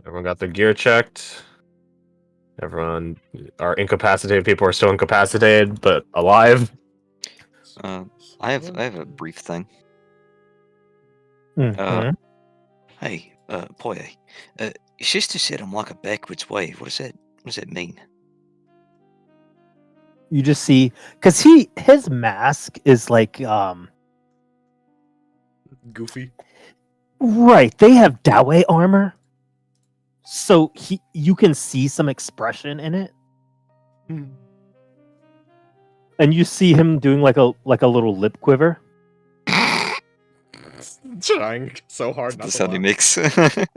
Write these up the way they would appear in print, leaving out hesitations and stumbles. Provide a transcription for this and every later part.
Everyone got their gear checked. Everyone, our incapacitated people are still incapacitated, but alive. I have a brief thing. Mhm. Hey, Poye, your sister said I'm like a backwards wave. What does that mean? You just see, because his mask is like Goofy. right. They have Dawei armor, so you can see some expression in it, and you see him doing like a little lip quiver. Trying so hard not The to sound he laugh. makes. Let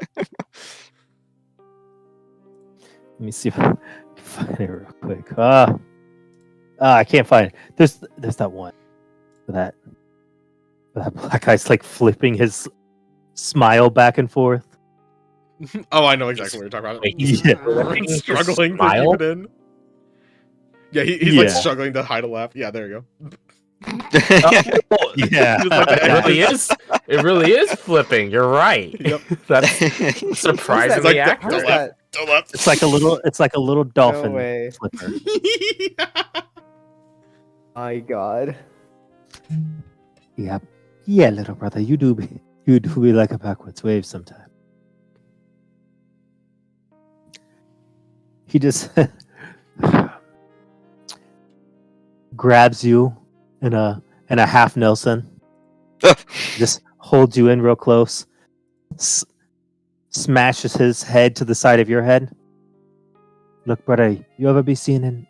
me see if I can find it real quick. I can't find it. There's that one. That black guy's like flipping his smile back and forth. Oh, I know exactly what you're talking about. Yeah. He's struggling to Smile? keep it in. Yeah, he's like struggling to hide a laugh. Yeah, there you go. Yeah, Just like the It really is. It really is flipping. You're right. Yep. That's surprisingly Like, accurate. don't laugh. Don't laugh. It's like a little dolphin No way. flipper. My God. Yeah, little brother, you do be like a backwards wave sometime. He just grabs you in a half Nelson, just holds you in real close, smashes his head to the side of your head. Look, brother, you ever be seen in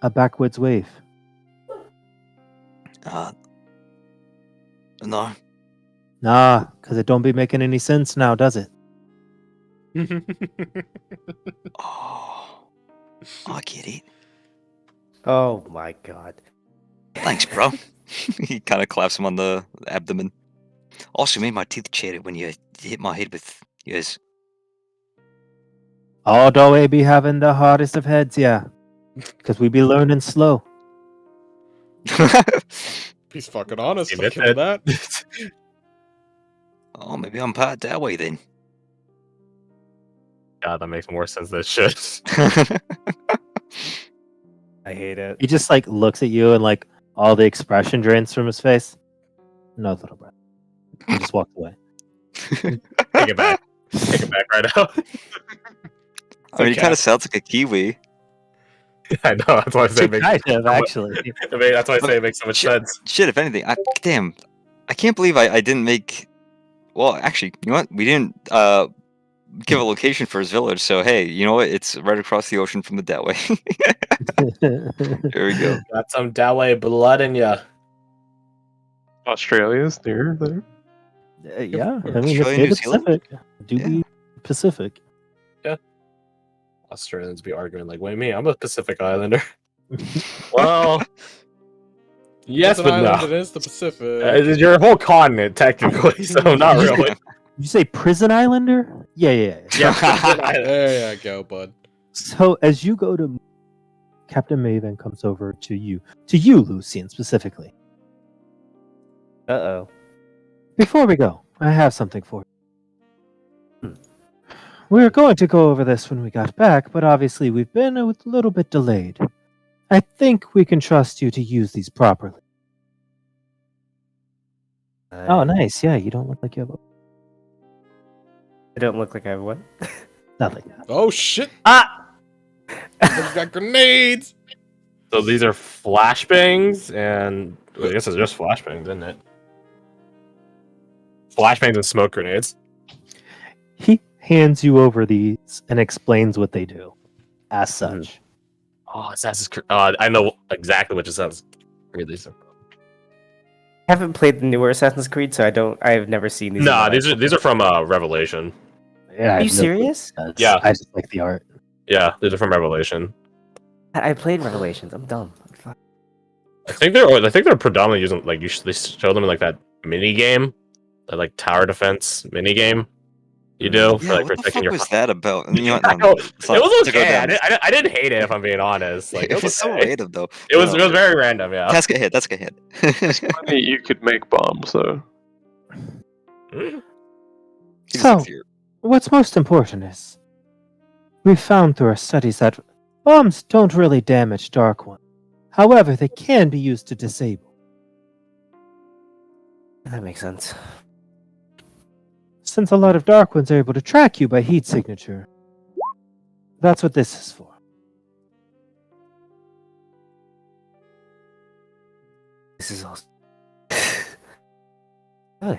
a backwards wave? No. Nah, because it don't be making any sense now, does it? Oh, I get it. Oh my God. Thanks, bro. He kind of claps him on the abdomen. Also made my teeth chatter when you hit my head with yours. All Dawei be having the hardest of heads, yeah. Because we be learning slow. He's fucking honest. Admit I'll give him that. Oh, maybe I'm part that way then. God, that makes more sense than it should. I hate it. He just like looks at you and like all the expression drains from his face. No, little brother. He just walks away. Take it back. Take it back right now. I mean, he kind of sounds like a Kiwi. I know. That's why I say it makes. Kind of, actually. That's why I say it makes so much sense. Shit, if anything, I can't believe I didn't make. Well, actually, you know what? We didn't give a location for his village. So hey, you know what? It's right across the ocean from the Dawei. There we go. Got some Dawei blood in ya. Australia's near there. Yeah, I mean, Australia, it's New the Zealand? Pacific. Do Yeah. be Pacific. Australians be arguing like, "Wait, me? I'm a Pacific Islander." Well, yes, It's an but island, no. it is the Pacific. It's your whole continent, technically, so not really. You say Prison Islander? Yeah. There you go, bud. So as you go to Captain Maven comes over to you, Lucian specifically. Uh-oh. Before we go, I have something for you. We were going to go over this when we got back, but obviously we've been a little bit delayed. I think we can trust you to use these properly. Oh, nice. Yeah, you don't look like you have I don't look like I have what? nothing. Oh shit! Ah! They've got grenades! So these are flashbangs, and I guess it's just flashbangs, isn't it? Flashbangs and smoke grenades. He hands you over these and explains what they do. As such. Oh, Assassin's Creed. I know exactly which Assassin's Creed these are. I haven't played the newer Assassin's Creed, so I've never seen these. Nah, these are from Revelation. Yeah, Are you serious? Yeah. I just like the art. Yeah, these are from Revelation. I played Revelations. I'm dumb. I think they're predominantly using like they show them in like that mini game, that like tower defense mini game. You do for Yeah, like what the protecting fuck your. was that about? You know what? I No, know, it's it not was to go okay. down. I didn't hate it if I'm being honest. Like It was so okay. random though. It was very random. Yeah. Task ahead. Task ahead. Funny, you could make bombs though. Mm. He's So- easier. What's most important is we've found through our studies that bombs don't really damage Dark One. However, they can be used to disable. That makes sense. Since a lot of Dark Ones are able to track you by heat signature, that's what this is for. This is awesome. Oh.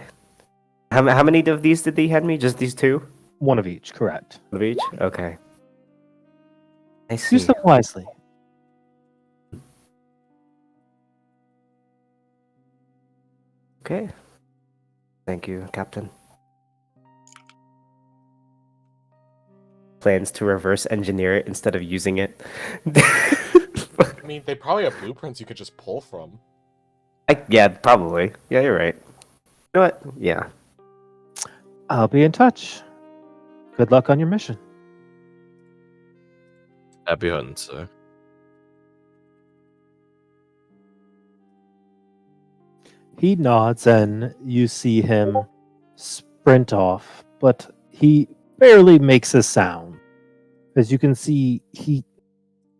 How many of these did they hand me? Just these two? One of each, correct. One of each? Okay. I see. Use them wisely. Okay. Thank you, Captain. Plans to reverse engineer it instead of using it. I mean, they probably have blueprints you could just pull from. Yeah, probably. Yeah, you're right. You know what? Yeah. I'll be in touch. Good luck on your mission. Happy hunting, sir. He nods and you see him sprint off, but he barely makes a sound. As you can see, he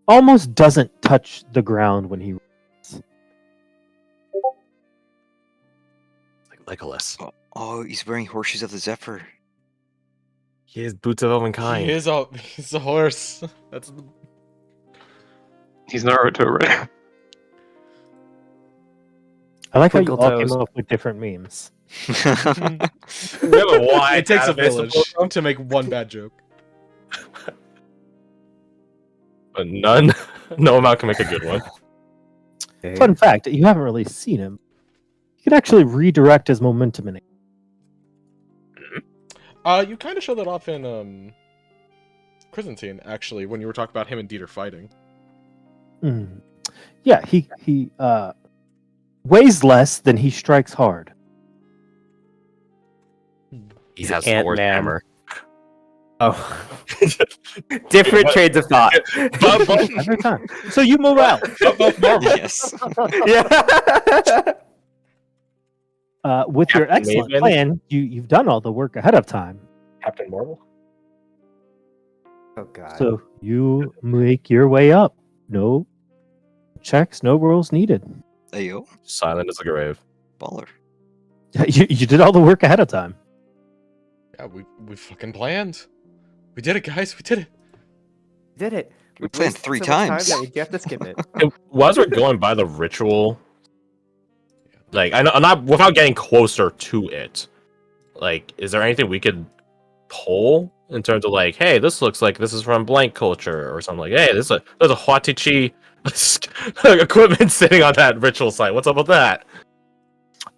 almost doesn't touch the ground when he runs. Like Legolas. Oh, he's wearing horseshoes of the Zephyr. He has boots of Elvenkind. He's a horse. That's He's Naruto, right? I like how you Twinkle all toes. came up with different memes. it takes a village to make one bad joke. But none. No amount can make a good one. Okay. Fun fact, you haven't really seen him. He can actually redirect his momentum in it. You kind of showed that off in Chrysantine, actually, when you were talking about him and Dieter fighting. Yeah, he weighs less than he strikes hard. He has Thor's Ant-Man. hammer. Oh. Different trades of thought. Every time. So you move out. Yes. Yeah. With your Captain excellent Maven? plan, you've done all the work ahead of time. Captain Marvel? Oh god. So you make your way up. No checks, no rolls needed. Ayo, Silent as a grave. baller. You did all the work ahead of time. Yeah, we fucking planned. We did it, guys. We did it. did it. We planned wasted 3 so much time times. that we have to skip it. And while we're going by the ritual, like I'm not without getting closer to it. Like, is there anything we could pull in terms of like, hey, this looks like this is from blank culture or something like, hey, there's a Huatichi equipment sitting on that ritual site. What's up with that?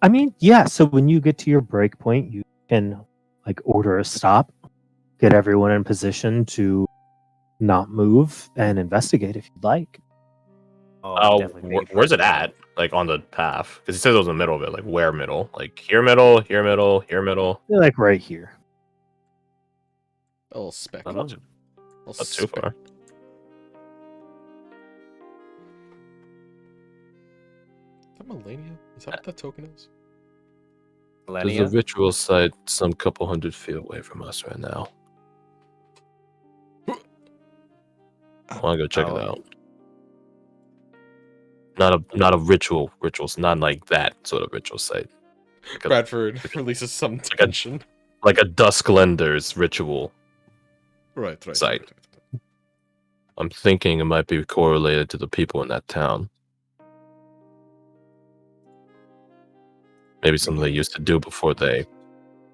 I mean, yeah, so when you get to your break point, you can like order a stop, get everyone in position to not move and investigate if you'd like. Oh, definitely where's it at? Like on the path? Because he says it was in the middle of it. Like where middle? Like here middle, here middle, here middle. They're like right here. A little speck. Not too far. Is that Melania? Is that what that token is? There's Millennia? a ritual site some couple hundred feet away from us right now. I want to go check it out. Not a rituals, not like that sort of ritual site. Like a, Bradford releases some like a- tension. like a Dusklender's ritual. Right. Site. I'm thinking it might be correlated to the people in that town. Maybe something they used to do before they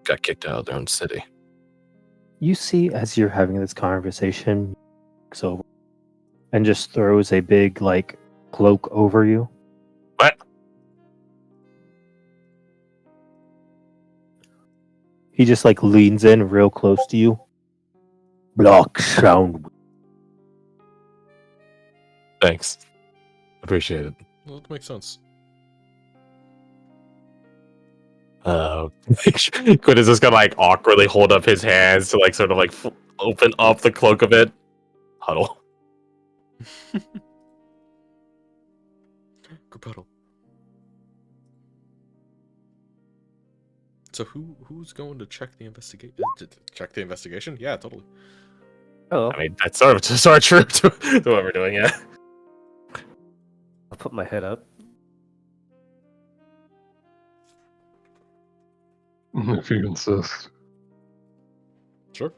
got kicked out of their own city. You see, as you're having this conversation, looks over and just throws a big like cloak over you. What? He just like leans in real close to you. Block sound. Thanks. Appreciate it. Well, that makes sense. Quinn is just gonna like awkwardly hold up his hands to like sort of like open up the cloak a bit. Huddle. Gruppetto. So who's going to check the investigation? Check the investigation? Yeah, totally. Oh, I mean, that's sort of true to what we're doing. Yeah. I'll put my head up. If you insist. Sure.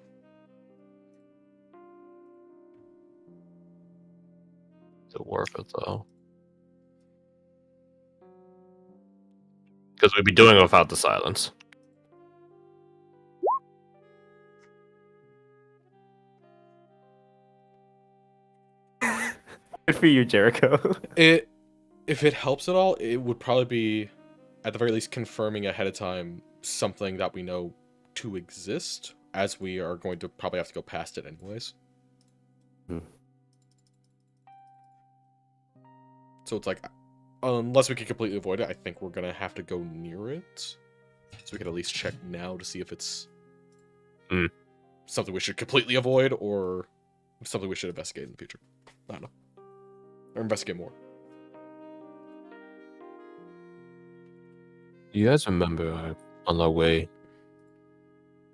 Is it worth it though? Because we'd be doing it without the silence. Good for you, Jericho. If it helps at all, it would probably be, at the very least, confirming ahead of time something that we know to exist, as we are going to probably have to go past it anyways. Hmm. So it's like, unless we can completely avoid it, I think we're gonna have to go near it. So we can at least check now to see if it's something we should completely avoid or something we should investigate in the future. I don't know. Or investigate more. You guys remember on our way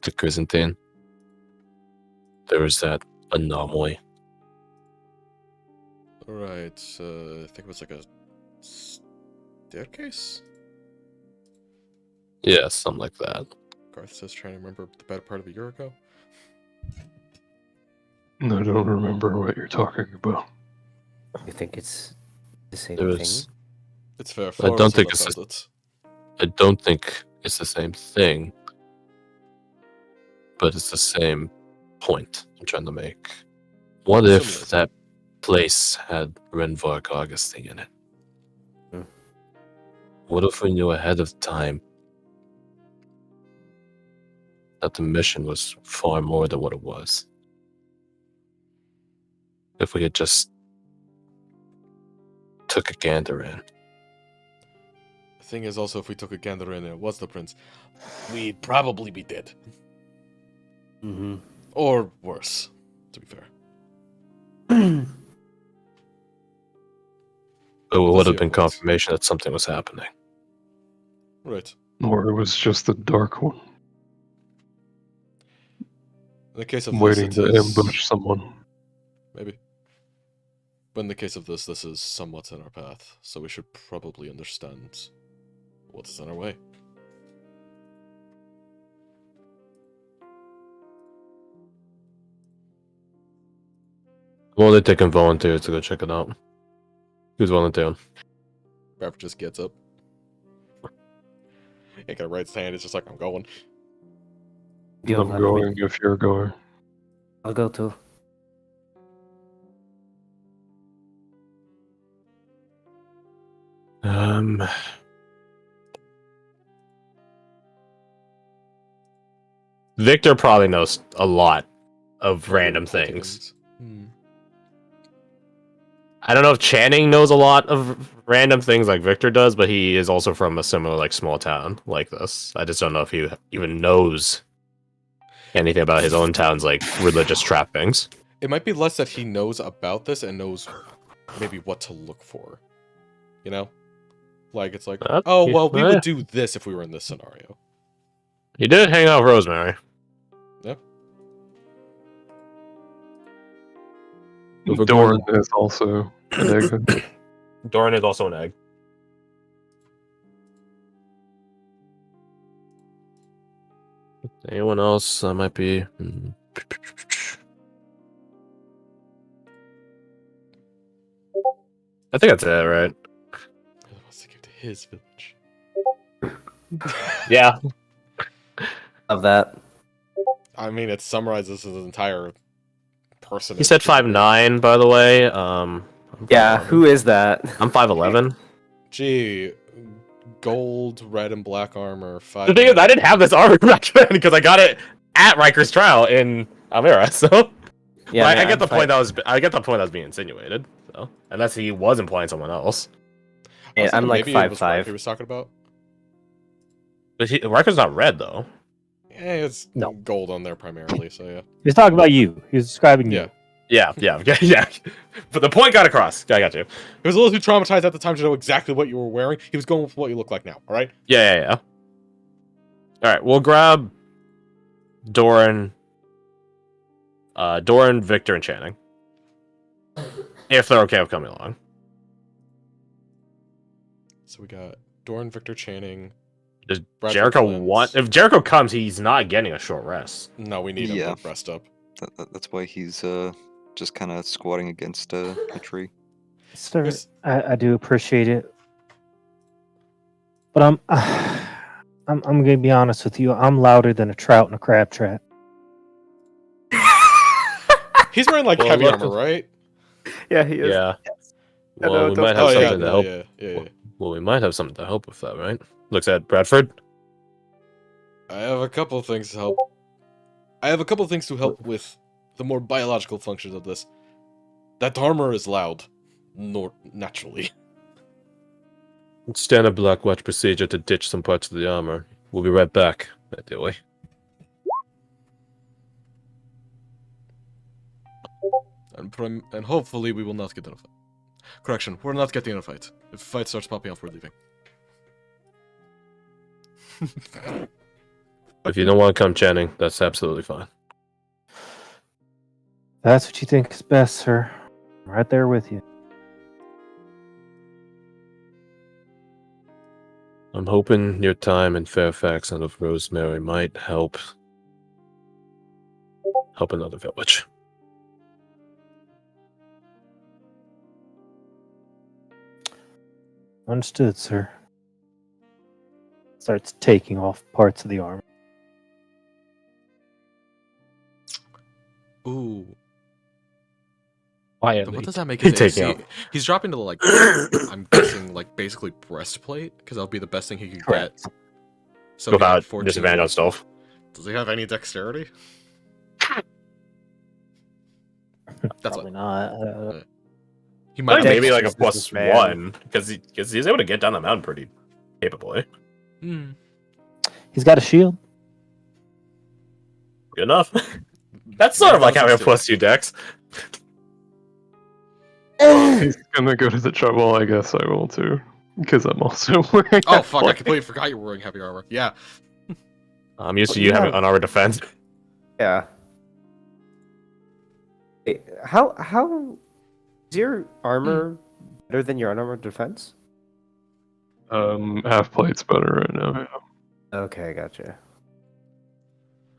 to Chrysantine? There was that anomaly. Alright, I think it was like a staircase? Yeah, something like that. Garth says trying to remember the better part of a year ago. I don't remember what you're talking about. You think it's the same There thing? was. It's fair. I don't think it's it's I don't think it's the same thing, but it's the same point I'm trying to make. What if Similar. that place had Renvark Augustine in it? Hmm. What if we knew ahead of time that the mission was far more than what it was? If we had just took a gander in. The thing is also, if we took a gander in and it was the prince, we'd probably be dead. Mm-hmm. Or worse, to be fair. But it would Let's have see been what happens. confirmation that something was happening. Right. Or it was just the Dark One, In the case of waiting this, to it is... ambush someone. Maybe. But in the case of this is somewhat in our path, so we should probably understand what is in our way. I'm only taking volunteers to go check it out. Who's volunteering? Rapper just gets up. Ain't gonna raise his hand, it's just like, I'm going. Deal, I'm going if you're going. I'll go too. Victor probably knows a lot of What random are your things. plans? I don't know if Channing knows a lot of random things like Victor does, but he is also from a similar like small town like this. I just don't know if he even knows anything about his own town's like religious trappings. It might be less that he knows about this and knows maybe what to look for. You know? Like, it's like, oh, well, we would do this if we were in this scenario. He did hang out with Rosemary. Yep. Doran is also an egg. Doran is also an egg. Anyone else that might be? I think that's it, right? He wants to give to his village. Yeah. Of that. I mean, it summarizes his entire person. He said 5'9", by the way. I'm Yeah, 5'11". who is that? I'm 5'11". Gee, gold, red, and black armor. The thing is, I didn't have this armor back then because I got it at Riker's trial in Almira. So Yeah, I man, get the I'm point that was being insinuated. So unless he was implying someone else, Yeah, I'm like maybe it was 5'5". Riker he was talking about. but Riker's not red though. Yeah, it's No. gold on there primarily. So yeah. He's talking about you. He's describing you. Yeah. Yeah. But the point got across. I got you. He was a little too traumatized at the time to know exactly what you were wearing. He was going with what you look like now. All right. Yeah. All right, we'll grab Doran, Victor, and Channing. If they're okay with coming along. So we got Doran, Victor, Channing. Does Bradford Jericho Clemens. want? If Jericho comes, he's not getting a short rest. No, we need him Yeah. to rest up. That's why he's just kind of squatting against a tree. Sir, Yes. I do appreciate it, but I'm gonna be honest with you. I'm louder than a trout in a crab trap. He's wearing like Well, heavy look- armor, right? Yeah, he is. Yeah. I Well, know, we don't- might have Oh yeah, something to help. yeah. Well, we might have something to help with that, right? Looks at Bradford. I have a couple things to help. I have a couple things to help with the more biological functions of this. That armor is loud, naturally. Standard Black Watch procedure to ditch some parts of the armor. We'll be right back, ideally. And hopefully we will not get in a fight. Correction, we're not getting in a fight. If a fight starts popping off, we're leaving. If you don't want to come, Channing, that's absolutely fine. That's what you think is best, sir. I'm right there with you. I'm hoping your time in Fairfax and of Rosemary might help another village. Understood, sir. Starts taking off parts of the armor. Ooh. Quietly. But what does that make He's his AC? taking He's dropping to like, I'm guessing like basically breastplate, because that'll be the best thing he could Correct. get. So he had Without 14 disadvantage on AC. stealth. Does he have any dexterity? That's Probably what not. he I might. think Not maybe Dex like a versus plus this man. one, because he's able to get down the mountain pretty capably. Hmm. He's got a shield. Good enough. That's sort of like having a plus plus 2 dex. He's gonna go to the trouble, I guess I will too. Because I'm also wearing Oh that fuck! I plate. completely forgot you were wearing heavy armor. Yeah. I'm used to Well, you you having have- unarmored defense. Yeah. Wait, how is your armor better than your unarmored defense? Half plate's better right now. Yeah. Okay, gotcha.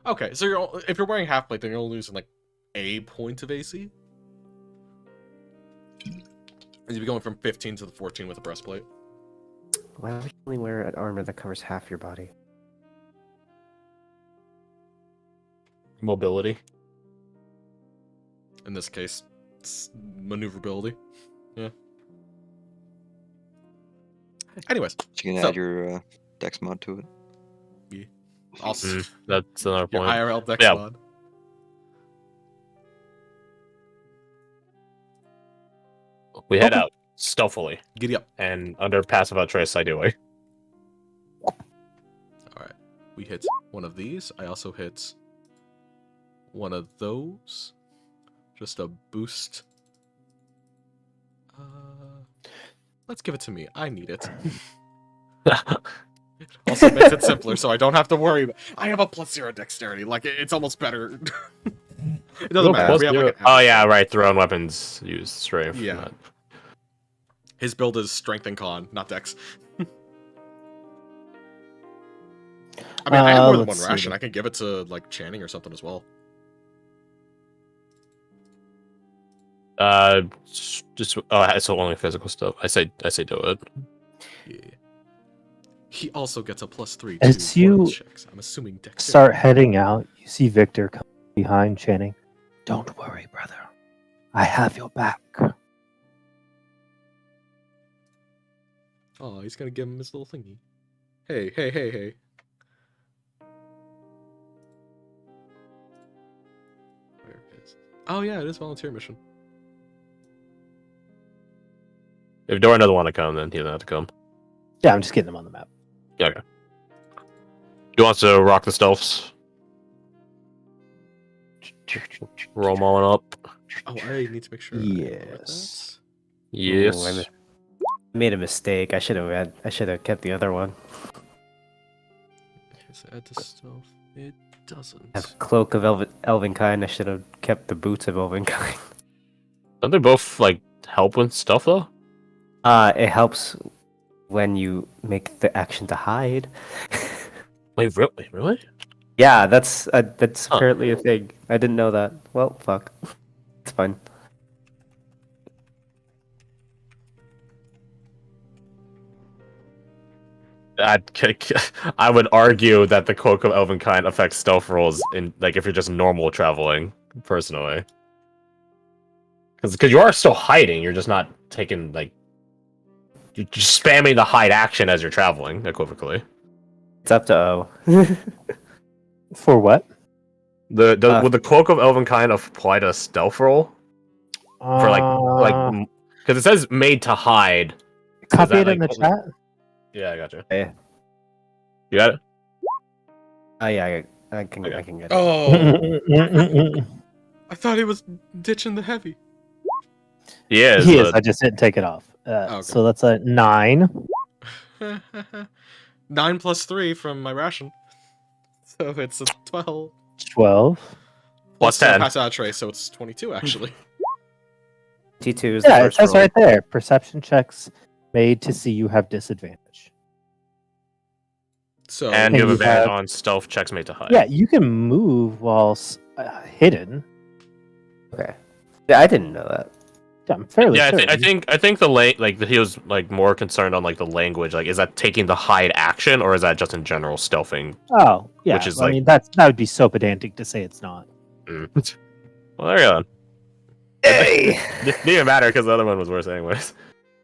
Okay, so if you're wearing half plate, then you're only losing like a point of AC. And you'd be going from 15 to the 14 with a breastplate. Why would you only wear an armor that covers half your body? Mobility. In this case, it's maneuverability. Yeah. Anyways, You can So- add your dex mod to it. also That's another your point. IRL dex Yeah. mod. We head out stealthily Giddy up. and under passive trace ideally. Alright. We hit one of these. I also hit one of those. Just a boost. Let's give it to me. I need it. Also makes it simpler, so I don't have to worry. I have a +0 dexterity. Like, it's almost better. It doesn't matter. We have, like, an Oh yeah, right. Thrown weapons use strength. Yeah. not- His build is strength and con, not dex. I mean, I have more than one Let's see. ration. I can give it to, like, Channing or something as well. Just so only physical stuff. I say do it. Yeah. He also gets a +3 As to you world checks. I'm assuming dex. Start heading out. You see Victor come behind Channing. Don't worry, brother. I have your back. Oh, he's gonna give him his little thingy. Hey. Where is? Oh yeah, it is volunteer mission. If Doran doesn't want to come, then he doesn't have to come. Yeah, I'm just getting him on the map. Yeah, okay. He wants to rock the stealths. Roll them all up. Oh, I need to make sure. I wrote Yes. Yes. Ooh, I made a mistake. I should have kept the other one. that. Does it add to stealth? It doesn't. Have cloak of Elvenkind. I should have kept the boots of Elvenkind. Don't they both like help with stuff though? It helps when you make the action to hide. Wait, really? Really? Yeah, that's Huh. apparently a thing. I didn't know that. Well, fuck. It's fine. I would argue that the Cloak of Elvenkind affects stealth rolls in like if you're just normal traveling, personally. Because you are still hiding, you're just not taking like you're just spamming the hide action as you're traveling, equivocally. It's up to O. For what? Would the Cloak of Elvenkind apply to a stealth roll? For like because it says made to hide. Copy that, it in like, the chat. Yeah, I got you. Yeah. You got it? Oh yeah, I can Okay. get it. Oh, I thought he was ditching the heavy. Yeah, He is. I just didn't take it off. Okay. So that's a 9. 9 plus 3 from my ration. So it's a 12. 12. Plus 10. Pass out a trace, so it's 22 actually. T2 is the Yeah, it first says roll. right there. Perception checks made to see you have disadvantage. So And you have you advantage have- on stealth checks made to hide. Yeah, you can move while hidden. Okay. Yeah, I didn't know that. I'm fairly Yeah, certain. I think he was like more concerned on like the language. Like, is that taking the hide action or is that just in general stealthing? Oh, yeah. Which is I like- mean, that would be so pedantic to say it's not. Mm. Well, there you go. Hey. Didn't even matter because the other one was worse anyways.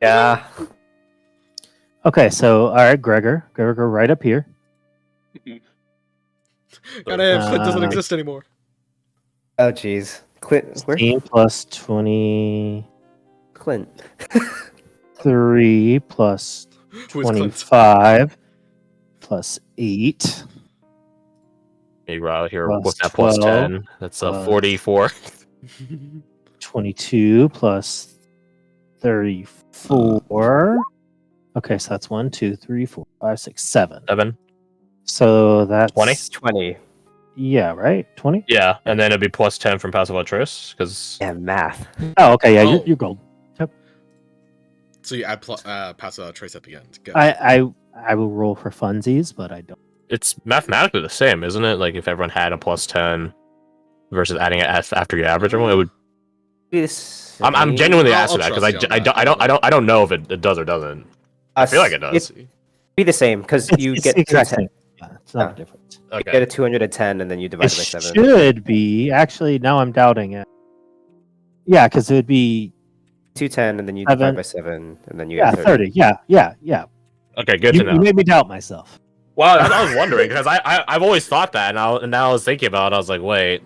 Yeah. Okay, so all right, Gregor, right up here. goddamn, Clint doesn't Uh, exist anymore. Oh jeez. Clint. Where? 16 plus 23 Clint. plus Who is Clint? 25 plus 8. Maybe we're out here Plus with that plus 12, 10. That's plus- 44. 22 plus 34. Okay, so that's 1, 2, 3, 4, 5, 6, 7. 7. So that's 20? 20. Yeah, right? 20? Yeah, and then it'd be plus 10 from passive altruist because Yeah, math. Oh, okay, yeah, Oh. you're gold. So you add pass a trace at the end. Go. I will roll for funsies, but I don't. it's mathematically the same, isn't it? Like if everyone had a plus 10 versus adding it after you average everyone, it would. I'm genuinely I'll asking that because trust you on that. I don't know if it does or doesn't. I feel like it does. It'd be the same because you It's get the exact 210. same. Yeah, it's not Yeah. different. You Okay. get a 210 and then you divide It by 7. should be actually. Now I'm doubting it. Yeah, because it would be 210 and then you 7. divide by 7 and then you yeah get 30. Yeah. Okay, good You, to know. you made me doubt myself. Well, I was wondering because I've always thought that, and now I was thinking about it. I was like, wait,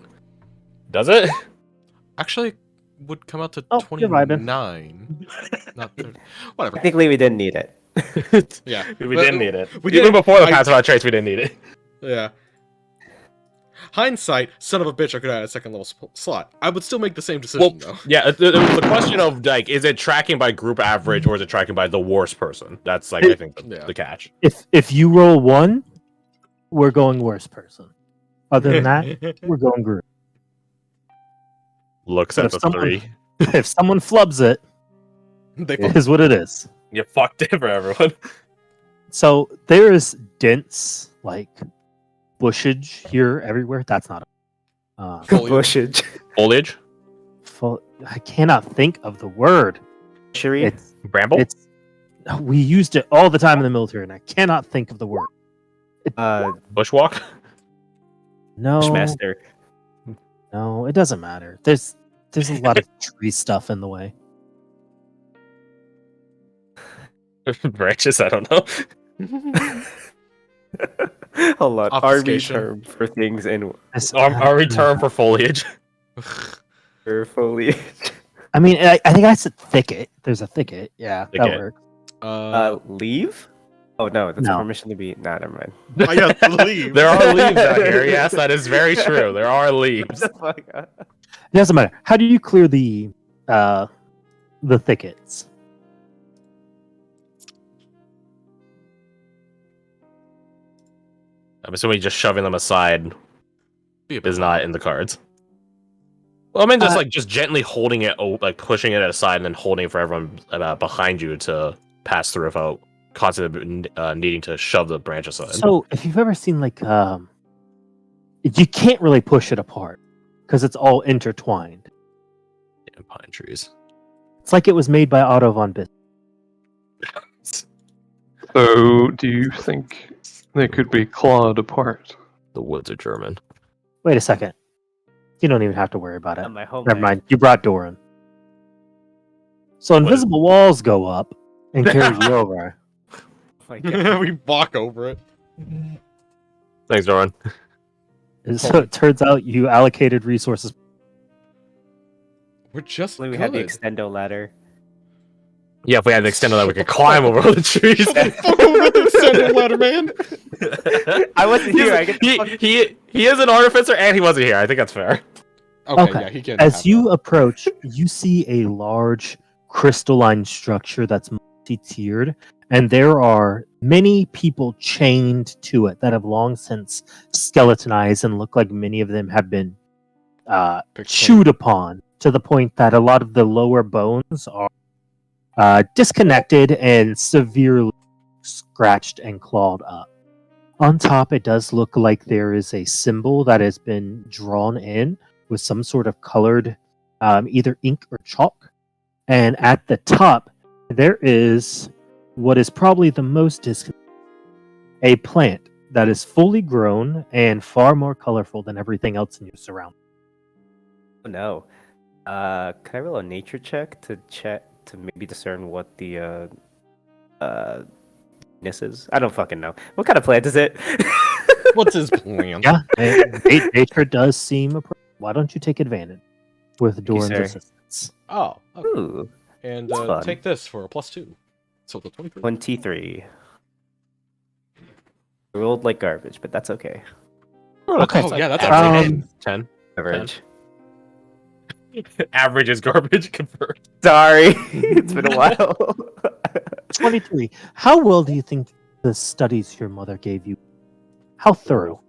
does it? Actually, would come out to Oh, you're vibing. 29. Not 30. Whatever. Technically, we didn't need it. Yeah. We But- didn't need it. we Even did- before the I- passive out trace, we didn't need it. Yeah. Hindsight, son of a bitch, I could add a second level slot. I would still make the same decision, though. Yeah, it was a question of like, is it tracking by group average or is it tracking by the worst person? That's like I think Yeah. the catch. If you roll 1, we're going worst person. Other than that, we're going group. Looks But at if the someone- 3. If someone flubs it, They it is what it is. You fucked it for everyone. So there is dense like bushage here everywhere. That's not. Foliage. Bushage. Foliage, I cannot think of the word. Sherry? It's bramble. it's. We used it all the time in the military, and I cannot think of the word. Bushwalk. No, Bushmaster. no, it doesn't matter. There's a lot of tree stuff in the way. Branches. I don't know. Hold on. Army Obfuscation. term for things in It's- Our return for foliage. for foliage. I mean, I think I said thicket. There's a thicket. Yeah, that Thicket. works. Leave? Oh no, that's No. permission to be. Nah, never mind. I got leave. There are leaves out here. Yes, that is very true. There are leaves. It doesn't matter. How do you clear the thickets? I'm assuming just shoving them aside Be a bit is not in the cards. Well, I mean, just gently holding it, like pushing it aside, and then holding it for everyone behind you to pass through without constantly needing to shove the branch aside. So, if you've ever seen like, you can't really push it apart because it's all intertwined. Damn pine trees. It's like it was made by Otto von Bismarck. So, do you think they could be clawed apart? The woods are German. Wait a second. You don't even have to worry about it. On my home. Never mind. You brought Doran. So invisible walls go up and carry you over. Oh my God. we walk over it. Thanks, Doran. And so it turns out you allocated resources. We're just We good. had the extendo ladder. Yeah, if we had the extended ladder, we could climb over all the trees. Shut the fuck up with the extended ladder, man. I wasn't here. I get the fuck- he is an artificer and he wasn't here. I think that's fair. Okay, yeah, he can. As have you that. approach, you see a large crystalline structure that's multi-tiered, and there are many people chained to it that have long since skeletonized and look like many of them have been chewed upon to the point that a lot of the lower bones are disconnected and severely scratched and clawed up. On top, it does look like there is a symbol that has been drawn in with some sort of colored either ink or chalk. And at the top, there is what is probably the most a plant that is fully grown and far more colorful than everything else in your surroundings. Oh no. Can I roll a nature check to maybe discern what the this is? I don't fucking know. What kind of plant is it? What's his plan? Yeah, nature does seem appropriate. Why don't you take advantage with Doran's sir. assistance? Oh, okay. Ooh, And that's fun. take this for a +2. So the 23. 23. I rolled like garbage, but that's okay. Okay. Oh, yeah, that's average. 10. Average. Average is garbage convert. Sorry, it's been a while. 23. How well do you think the studies your mother gave you? How thorough?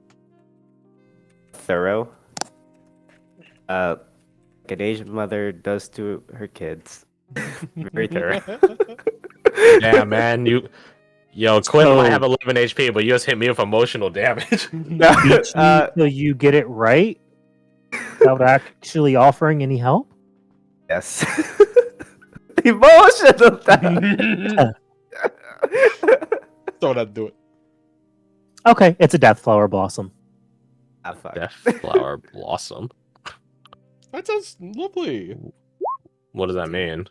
Thorough. Like an Asian mother does to her kids. Very thorough. Damn, man. Quinn might have 11 HP, but you just hit me with emotional damage. Teach you till you get it right without actually offering any help? Yes. Emotional time. Don't have to do it. Okay, it's a death flower blossom. Ah, fuck. Death flower blossom. That sounds lovely. What does that mean?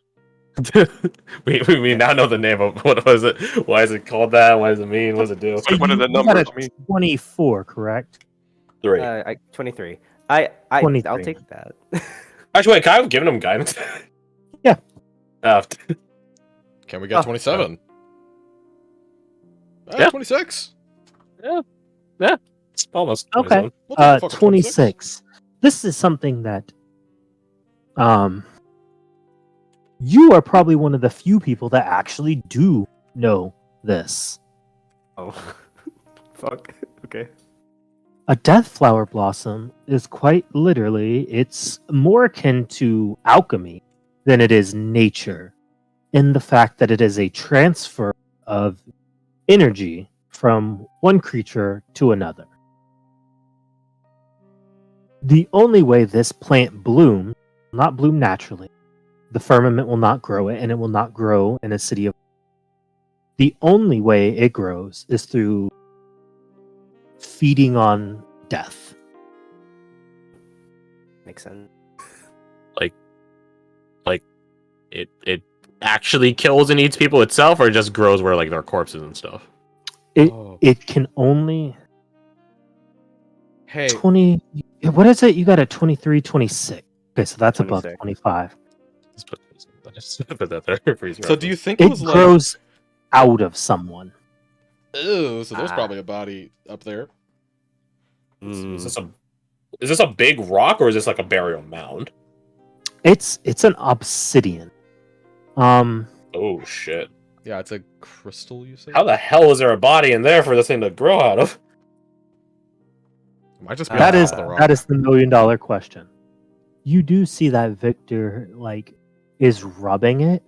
we now know the name of what was it? Why is it called that? What does it mean? What does it do? What do the You got numbers a mean? 24, correct? 3. 23. I'll 23. take that. Actually, wait, can I have given him guidance? Yeah. Can we get Oh. 27? Yeah. 26. It's almost. Okay. 27. We'll take the fucking 26. This is something that you are probably one of the few people that actually do know this. Oh. Fuck. Okay. A death flower blossom is quite literally, it's more akin to alchemy than it is nature, in the fact that it is a transfer of energy from one creature to another. The only way this plant blooms will not bloom naturally. The firmament will not grow it, and it will not grow in a city of. The only way it grows is through feeding on death. Makes sense. It actually kills and eats people itself, or it just grows where like there are corpses and stuff. Oh. It can only Hey, 20. What is it? You got a 23, 26. Okay, so that's above 26. 25. Just put that there for easy so do you think it It was grows out of someone. like... Ew, so there's Ah. probably a body up there. Is this a big rock or is this like a burial mound? It's an obsidian. Oh shit! Yeah, it's a crystal, you say? How the hell is there a body in there for this thing to grow out of? Am I just being That is off the rock? that is the $1,000,000 question. You do see that Victor is rubbing it.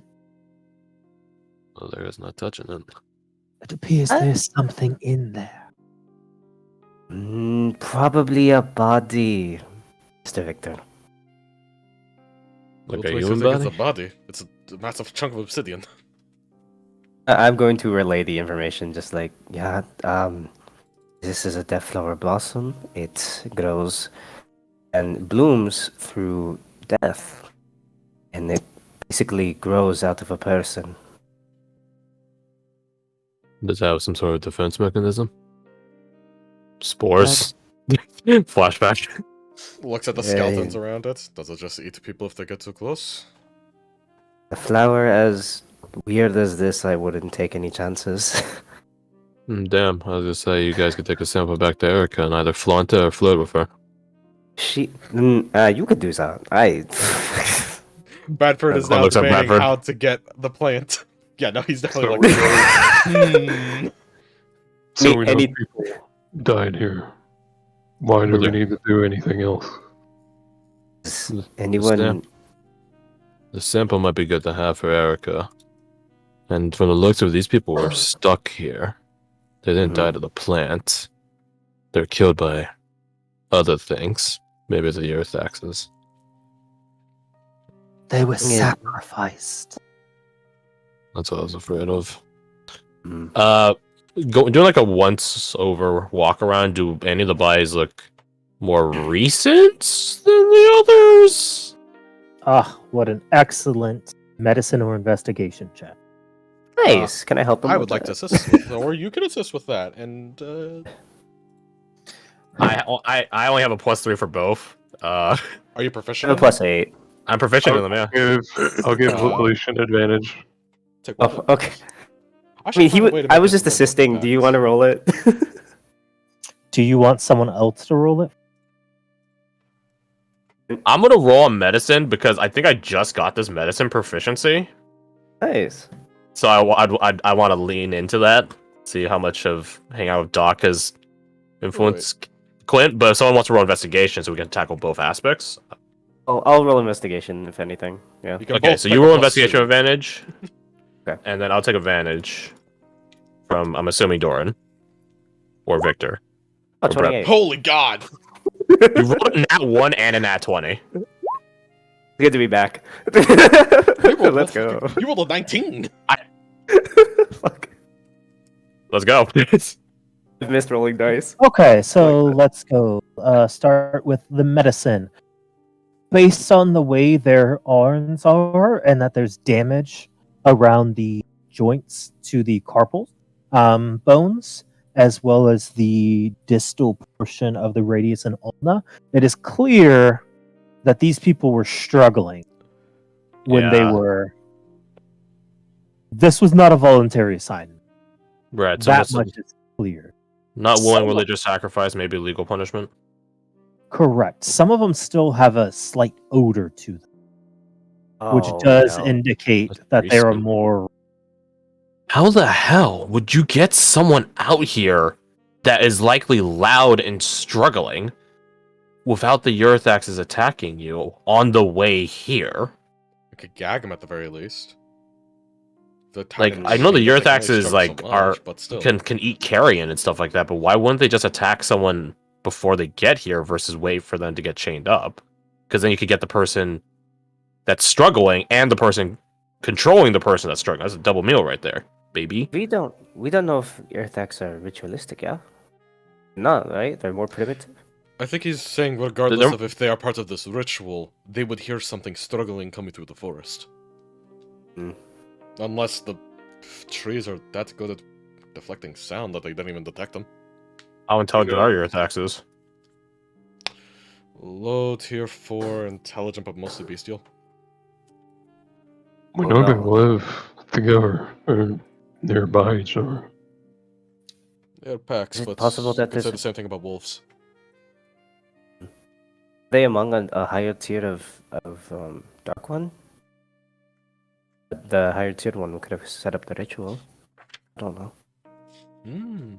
Well, there is not touching it. It appears there's something in there. Probably a body, Mr. Victor. Like What a makes you human think body? it's a body? It's a massive chunk of obsidian. I'm going to relay the information, just like, this is a death flower blossom. It grows and blooms through death, and it basically grows out of a person. Does it have some sort of defense mechanism? Spores? Flashback? Looks at the skeletons around it. Does it just eat people if they get too close? A flower as weird as this, I wouldn't take any chances. Damn, I was gonna say you guys could take a sample back to Erica and either flaunt it or flirt with her. You could do that. Bradford is Oh, now looks like debating Bradford. how to get the plant. Yeah, no, he's definitely So- like, So we know any- people died here. Why do we need to do anything else? Anyone? The sample might be good to have for Erica. And from the looks of it, these people were stuck here. They didn't die to the plant. They're killed by other things. Maybe it's the earth axis. They were Yeah. sacrificed. That's what I was afraid of. Mm. Doing like a once over walk around. Do any of the bodies look more recent than the others? Ah, what an excellent medicine or investigation check. Nice. Can I help him? I with would like to that? assist with, or you can assist with that. And I only have a +3 for both. are you I proficient? have a +8. I'm proficient in them, yeah. I'll give evolution advantage. Take Oh, one. okay. I I should mean, find a way to I make was this just more assisting. Do you impact. want to roll it? Do you want someone else to roll it? I'm gonna roll on medicine because I think I just got this medicine proficiency. Nice. So I want to lean into that, see how much of hang out with Doc has influenced Clint. But if someone wants to roll investigation, so we can tackle both aspects. I'll roll investigation if anything. Yeah. You can Okay, both so pick you a roll +2. investigation advantage. Okay. And then I'll take advantage from, I'm assuming, Doran or Victor. Oh, Or Brett. 28. Holy God! You rolled a nat 1 and a nat 20. Good to be back. You rolled Let's go. You rolled a 19. Fuck. Let's go. I've missed rolling dice. Okay, so let's go. Start with the medicine. Based on the way their arms are and that there's damage around the joints to the carpal bones, as well as the distal portion of the radius and ulna, it is clear that these people were struggling when they Yeah. were. This was not a voluntary assignment. Right, so That most of- much is clear. not willing Some- religious sacrifice, maybe legal punishment. Correct. Some of them still have a slight odor to them, which Oh, does no. indicate That's that they are recent. more. How the hell would you get someone out here that is likely loud and struggling without the Earthaxes attacking you on the way here? I could gag him at the very least. The Like, Titans I know the hate that they can only Earthaxes, struggle like, so are much, but still. can eat carrion and stuff like that, but why wouldn't they just attack someone before they get here versus wait for them to get chained up? Because then you could get the person that's struggling and the person controlling the person that's struggling. That's a double meal right there, baby. We don't know if Earthax are ritualistic, yeah? No, right? They're more primitive. I think he's saying, regardless They're- of if they are part of this ritual, they would hear something struggling coming through the forest. Hmm. Unless the trees are that good at deflecting sound that they don't even detect them. How intelligent are your Earthaxes? Low tier 4, intelligent but mostly bestial. We Oh, know they no. live together or nearby each other. They're packs, Is it but possible you that could say this- the same thing about wolves. Are they among a higher tier of Dark One? The higher tier one could have set up the ritual. I don't know. Hmm.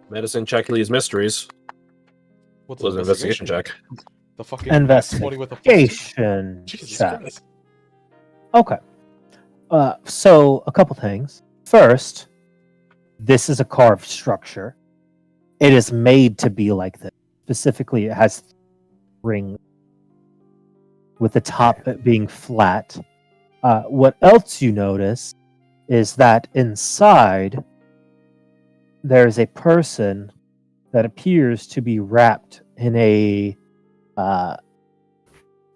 Medicine check these mysteries. What's Was an investigation check. The fucking nat 20 with a +2? Investigation Jesus check. Christ. Okay. So a couple things. First, this is a carved structure. It is made to be like this. Specifically, it has rings with the top being flat. What else you notice is that inside there's a person that appears to be wrapped in a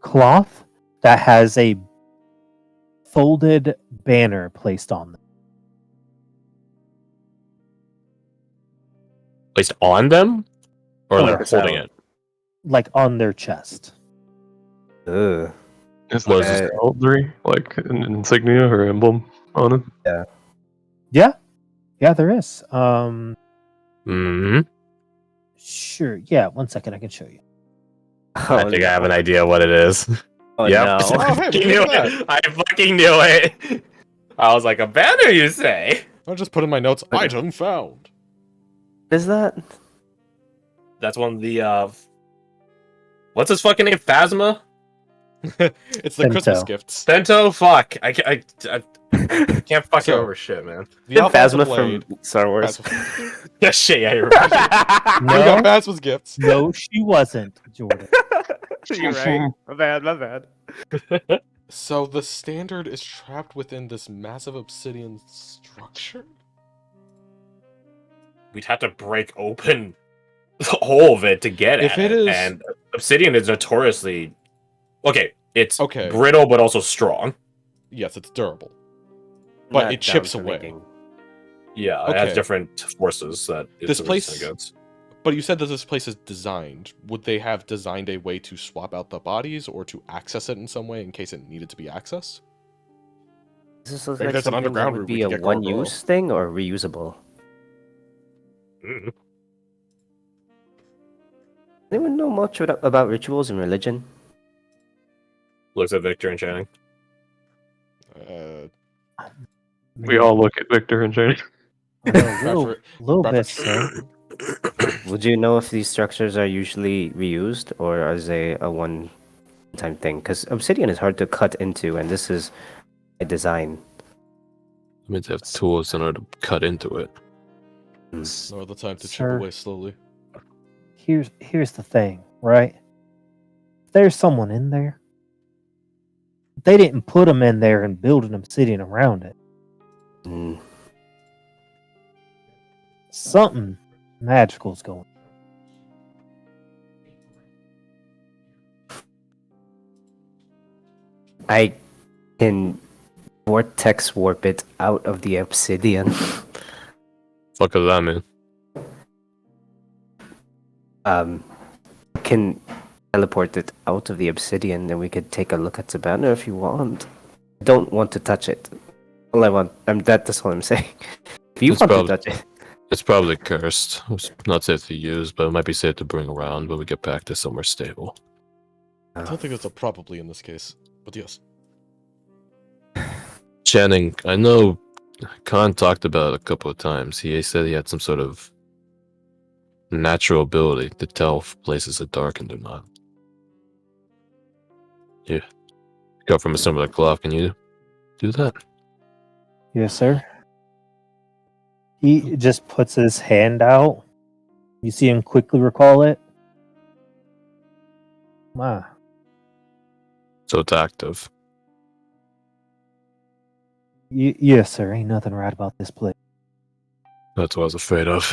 cloth that has a folded banner placed on them. Placed on them? Or Oh, they're yes. holding it? Like on their chest. Ugh. Is Was there a heraldry, like an insignia or emblem on it? Yeah, there is. Hmm. Sure. Yeah, 1 second, I can show you. I think I have an idea what it is. Oh Yep. no. Oh, hey, fucking look knew at it. I fucking knew it. I was like, a banner, you say? I'll just put in my notes, item found. What is that? That's one of the, what's his fucking name? Phasma? It's the Christmas Bento. gifts. Bento? Fuck. I can't fucking So- remember shit, man. The Alphonse Phasma Blade. from Star Wars. Phasma. Yeah, shit, yeah, you're right. We got No, Phasma's gifts. no, she wasn't, Jordan. You're right. My bad. So the standard is trapped within this massive obsidian structure? We'd have to break open the whole of it to get If at it it. is- And obsidian is notoriously... Okay, it's Okay. brittle but also strong. Yes, it's durable. But Not it chips down for away. making. Yeah, it has Okay. different forces that it's This place- resistant against. But you said that this place is designed. Would they have designed a way to swap out the bodies or to access it in some way in case it needed to be accessed? Does this look Maybe like there's an something that underground would route we be could a get Gargoyle. one-use thing or reusable? Mm. Anyone know much about rituals and religion? Looks at Victor and Channing. We all look at Victor and Jane. A little, Bradford- little bit, Bradford- sir. Would you know if these structures are usually reused or is they a one-time thing? Because obsidian is hard to cut into, and this is a design. I mean, they have tools in order to cut into it. Nor the time to chip Sir. away slowly. Here's the thing, right? If there's someone in there, they didn't put them in there and build an obsidian around it. Mm. Something magical's going. I can vortex warp it out of the obsidian. Fuck is that, man? Can teleport it out of the obsidian, then we could take a look at the banner if you want. I don't want to touch it. All I want, that's all I'm saying. If you It's want probably- to touch it, It's probably cursed. It's not safe to use, but it might be safe to bring around when we get back to somewhere stable. I don't think there's a probably in this case, but yes. Channing, I know Khan talked about it a couple of times. He said he had some sort of natural ability to tell if places are darkened or not. Yeah. Go from a similar cloth, can you do that? Yes, sir. He just puts his hand out. You see him quickly recall it. Wow. So it's active. Yes, sir. Ain't nothing right about this place. That's what I was afraid of.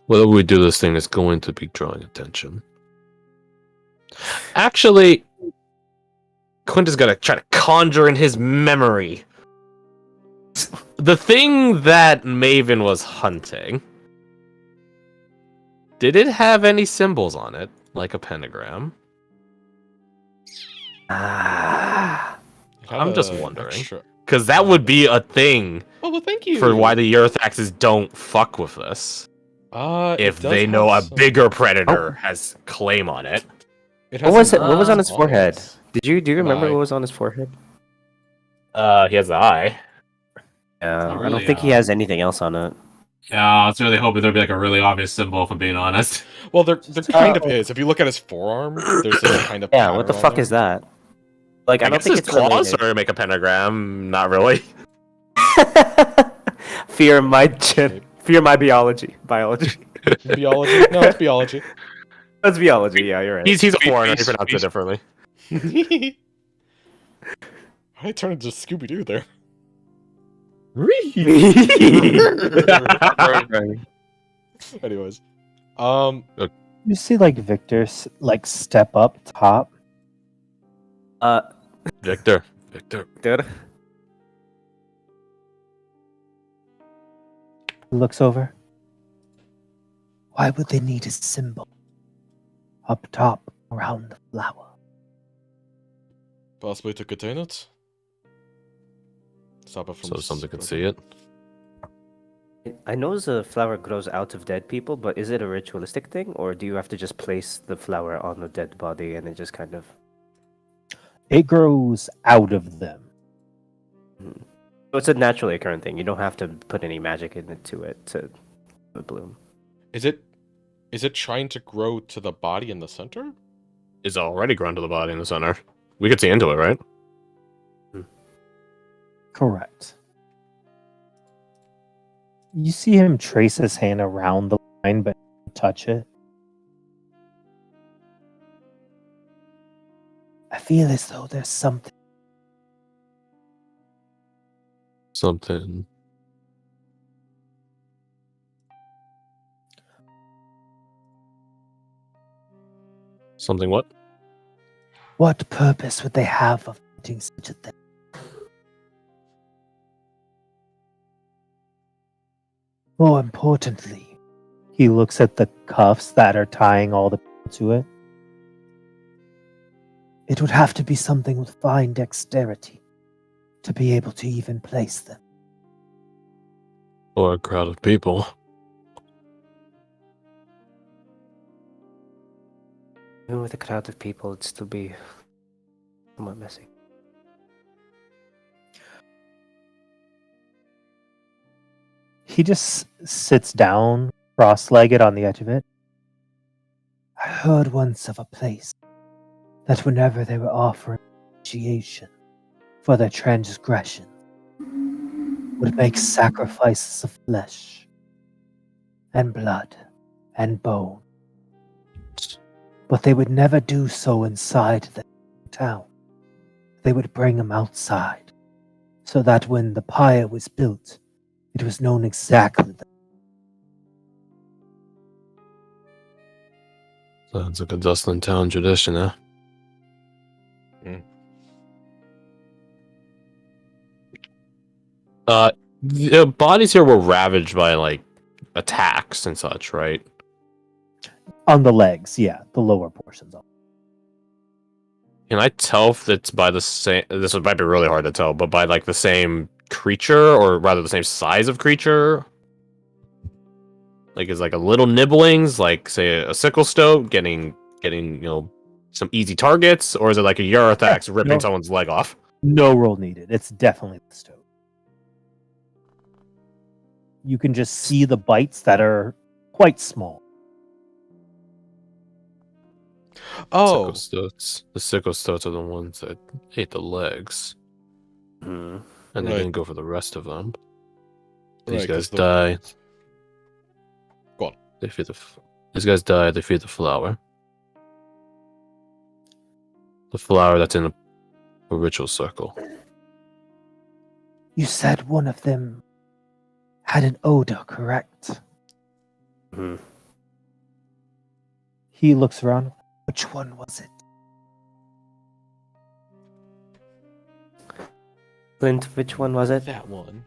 Whatever we do, this thing is going to be drawing attention. Actually, Quint is gonna try to conjure in his memory the thing that Maven was hunting. Did it have any symbols on it, like a pentagram? ah, It had I'm just a wondering. extra- Because that would be a thing Oh, well, thank you. for why the Earthaxes don't fuck with us. It If does they have know a some- bigger predator has claim on it. It what has was some it? What was on his on forehead? it. Do you remember eye. what was on his forehead? He has the eye. Yeah, Not I don't really, think he has anything else on it. Yeah, I was really hoping there'd be like a really obvious symbol, if I'm being honest. Well, there kind of is. If you look at his forearm, there's this kind of Yeah, what the pattern on fuck there. is that? Like, I I don't guess think his it's claws related. are make a pentagram. Not really. Fear my Shape. fear my biology. Biology. Biology? No, it's biology. That's biology. Yeah, you're right. He's a foreigner. He Space- pronounced it differently. I turned into Scooby Doo there. Anyways, You see, like Victor, like step up top. Victor. Dude. Looks over. Why would they need a symbol up top around the flower? possibly to contain it. Stop it from. So something could see spreading. it. I know the flower grows out of dead people, but is it a ritualistic thing, or do you have to just place the flower on the dead body and it just kind of? It grows out of them. So it's a naturally occurring thing. You don't have to put any magic into it to bloom. Is it trying to grow to the body in the center? Is already grown to the body in the center. We could see into it, right? Correct. You see him trace his hand around the line, but touch it. I feel as though there's something. Something. Something what? What purpose would they have of doing such a thing? More importantly, he looks at the cuffs that are tying all the people to it. It would have to be something with fine dexterity to be able to even place them. Or a crowd of people. Even with a crowd of people, it'd still be somewhat messy. He just sits down, cross-legged on the edge of it. I heard once of a place that whenever they were offering initiation for their transgression, would make sacrifices of flesh and blood and bone. But they would never do so inside the town. They would bring them outside, so that when the pyre was built, it was known exactly that. Sounds like a Dustland Town tradition, huh? The bodies here were ravaged by, like, attacks and such, right? On the legs, yeah, the lower portions of it. Can I tell if it's by the same... This might be really hard to tell, but by, like, the same creature, or rather the same size of creature? Like, is like a little nibblings, like, say, a sickle stoat getting, some easy targets? Or is it like a Eurythax ripping no. someone's leg off? No roll needed. It's definitely the stove. You can just see the bites that are quite small. Oh, The sickle stoats are the ones that ate the legs. Hmm. And they Right. didn't go for the rest of them. These Right, guys 'cause die. Go on. They feed These guys die. They feed the flower. The flower that's in a ritual circle. You said one of them had an odor, correct? Hmm. He looks around. Which one was it? Clint, which one was it? that one.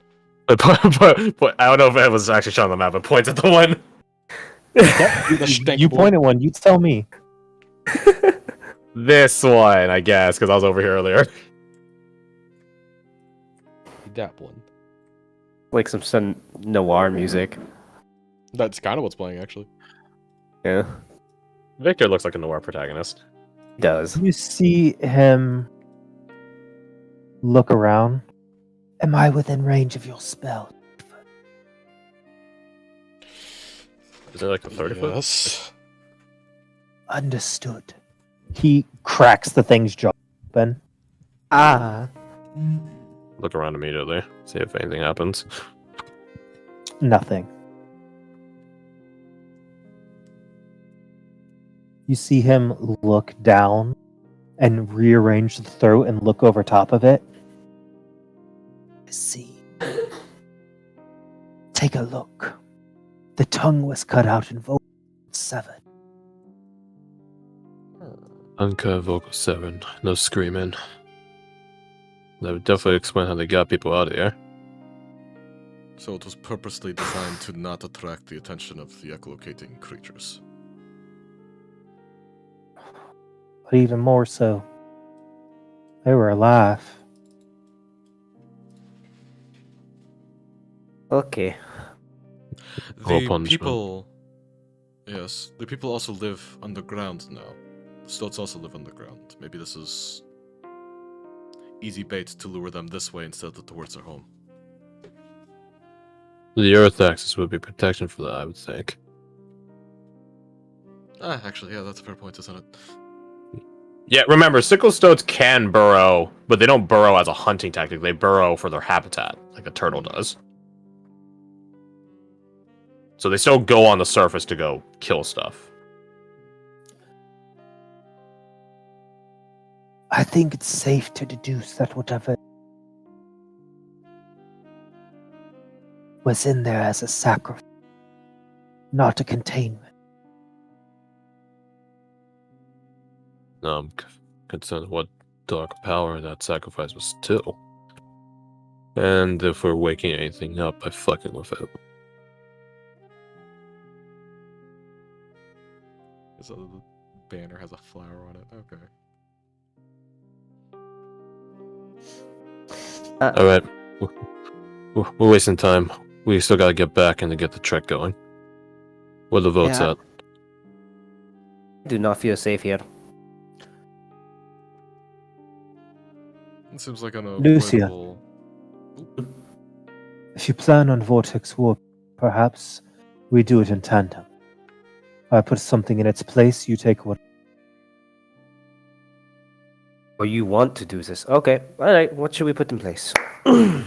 But I don't know if it was actually shown on the map, but points at the one. The stank You boy. pointed one. You tell me. This one, I guess, because I was over here earlier. That one. Like some noir music. That's kind of what's playing, actually. Yeah, Victor looks like a noir protagonist. he does. You see him look around Am I within range of your spell? Is it like a 30-foot? Yes. Understood. He cracks the thing's jaw open. Look around immediately. See if anything happens. Nothing. You see him look down and rearrange the throat and look over top of it. I see. Take a look. The tongue was cut out and vocal 7. Uncut vocal 7. No screaming. That would definitely explain how they got people out of here. So it was purposely designed to not attract the attention of the echolocating creatures. But even more so, they were alive. Okay. Cruel The punishment. people... Yes, the people also live underground now. The stoats also live underground. Maybe this is easy bait to lure them this way instead of towards their home. The Earth axis would be protection for that, I would think. Actually, yeah, that's a fair point, isn't it? Yeah, remember, sickle stoats can burrow, but they don't burrow as a hunting tactic. They burrow for their habitat, like a turtle does. So they still go on the surface to go kill stuff. I think it's safe to deduce that whatever was in there as a sacrifice, not a containment. I'm concerned what dark power that sacrifice was to. And if we're waking anything up by fucking with it. So the banner has a flower on it. Okay. Alright. We're wasting time. We still gotta get back and to get the trek going. Where the votes Yeah. at? I do not feel safe here. It seems like an Lucia. avoidable... If you plan on Vortex Warp, perhaps we do it in tandem. I put something in its place, you take what. Or you want to do this? Okay. All right. What should we put in place? Let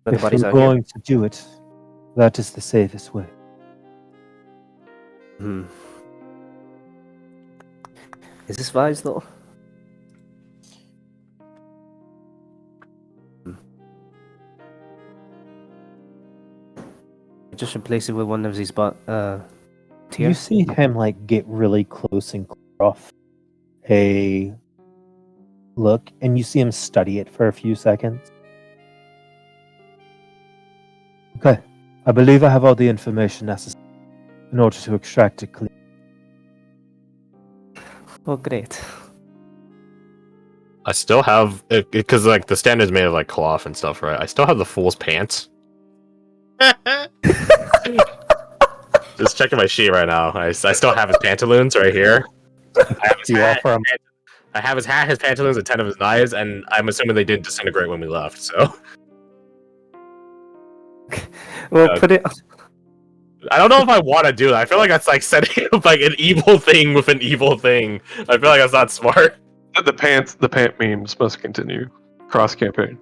the If bodies we're out here. going to do it, that is the safest way. Hmm. Is this wise though? Just replace it with one of these tier. You see him like get really close and clear off a look, and you see him study it for a few seconds. Okay, I believe I have all the information necessary in order to extract it clean. Oh, great. I still have it because like the stand is made of like cloth and stuff, right? I still have the fool's pants. Just checking my sheet right now. I still have his pantaloons right here. I have his Do you hat, offer him? I have his hat, his pantaloons, and 10 of his knives, and I'm assuming they didn't disintegrate when we left. So Well, put it. I don't know if I want to do that. I feel like that's like setting up like an evil thing with an evil thing. I feel like that's not smart. The pant memes must continue. Cross campaign.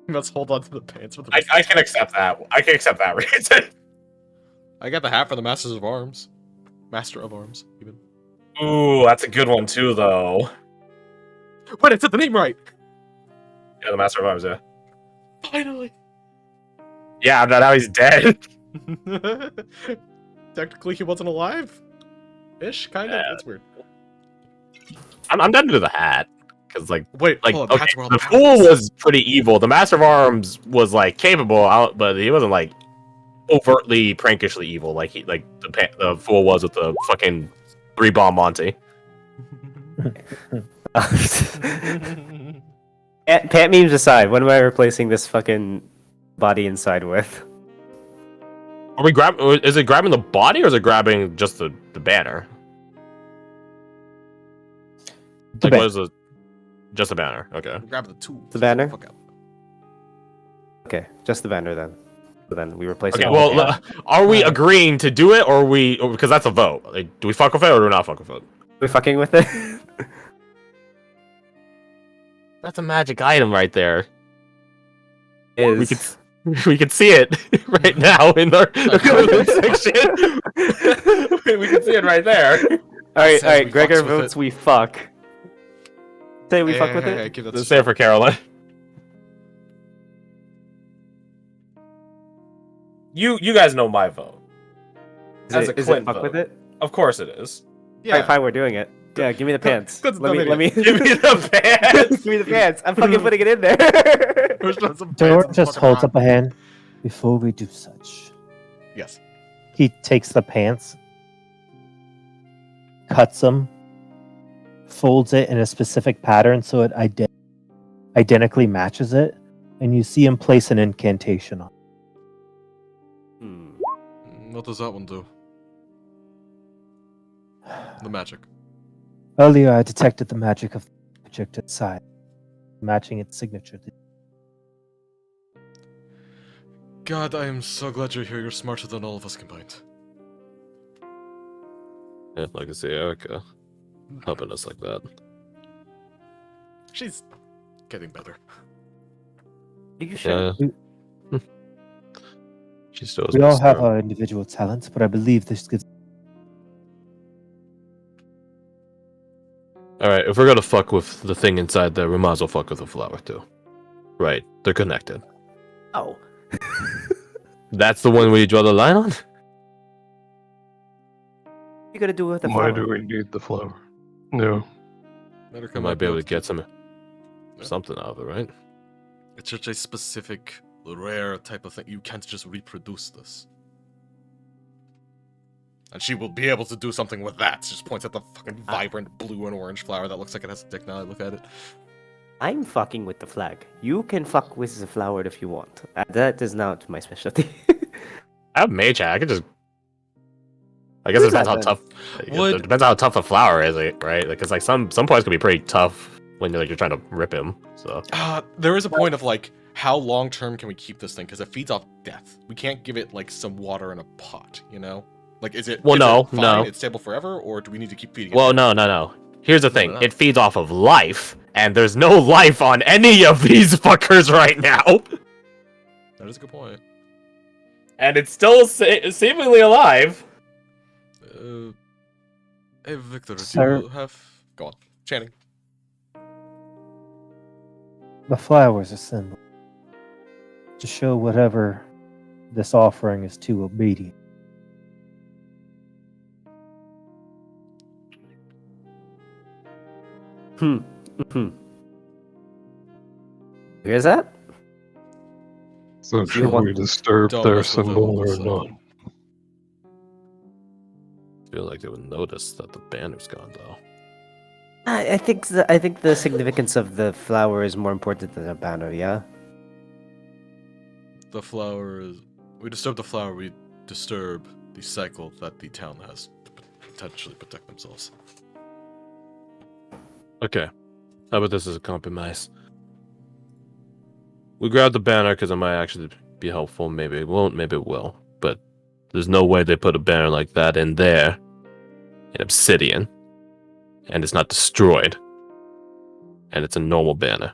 Let's hold on to the pants with the I can accept that. I can accept that reason. I got the hat for the Masters of Arms. Master of Arms, even. Ooh, that's a good one too, though. Wait, I said the name right! Yeah, the Master of Arms, yeah. Finally! Yeah, now he's dead. Technically, he wasn't alive? Ish, kind of? Yeah. That's weird. I'm done to the hat. Because, like, Wait, like hold on, okay, hats were all the the Fool powers. was pretty evil. The Master of Arms was, like, capable, but he wasn't, like, overtly prankishly evil like the Fool was with the fucking 3-bomb Monty. Pant memes aside, what am I replacing this fucking body inside with? Are we is it grabbing the body or is it grabbing just the banner? The Like, what is it? Just the banner. Okay. Grab the tools. The banner? Fuck out. Okay, just the banner then. So then we replace Okay, it. well, are we Yeah. agreeing to do it, or we? Because that's a vote. Like, do we fuck with it or do we not fuck with it? we fucking with it. That's a magic item right there. We could Is we could see it right now in the comment section. We can see it right there. all Says right. we Gregor fucks with votes it. we fuck. Say we fuck with Hey, it. give that Let's to say it for Caroline. You guys know my vote. As a Is Clint it fuck vote. with it? Of course it is. Yeah. Alright, fine, we're doing it. Yeah, give me the pants. Good- Let me. good Give me the pants. Give me the pants. I'm fucking putting it in there. Dor just holds up a hand. Before we do such, Yes. he takes the pants, cuts them, folds it in a specific pattern so it identically matches it, and you see him place an incantation on. What does that one do? The magic. Earlier, I detected the magic of the object inside, matching its signature. God, I am so glad you're here. You're smarter than all of us combined. Yeah, like I see Erica helping us like that. She's getting better. You should. Yeah. She still is We all have Sarah. our individual talents, but I believe this gives. Alright, if we're gonna fuck with the thing inside there, we might as well fuck with the flower too. Right, they're connected. Oh. That's the one where you draw the line on? You gotta do with the Why flower. do we need the flower? No. Better I come might up be able to with- get some Yeah. something out of it, right? It's such a specific, rare type of thing. You can't just reproduce this. And she will be able to do something with that. She just points at the fucking vibrant blue and orange flower that looks like it has a dick now I look at it. I'm fucking with the flag. You can fuck with the flower if you want. That is not my specialty. I have mage hat. I could just. I guess it Who's depends how that tough. Would- It depends how tough the flower is, right? Because like some points can be pretty tough when you're trying to rip him. So There is a point of like, how long term can we keep this thing? Because it feeds off death. We can't give it like some water in a pot, you know? Like, is it? Well, is no, it fine? no. It's stable forever, or do we need to keep feeding it? well, no. Here's the thing: no. it feeds off of life, and there's no life on any of these fuckers right now, That is a good point. and it's still seemingly alive. Hey, Victor, do Sir? you have? Go on, Channing. The flower's a symbol to show whatever this offering is to obedient. Here's that? So You should want- we disturb Don't their mess with them symbol with or the not? symbol. I feel like they would notice that the banner's gone though. I think the significance of the flower is more important than a banner. Yeah. The flower is. We disturb the flower. We disturb the cycle that the town has to potentially protect themselves. Okay, how about this as a compromise? We grab the banner because it might actually be helpful. Maybe it won't. Maybe it will. But there's no way they put a banner like that in there, in obsidian, and it's not destroyed, and it's a normal banner.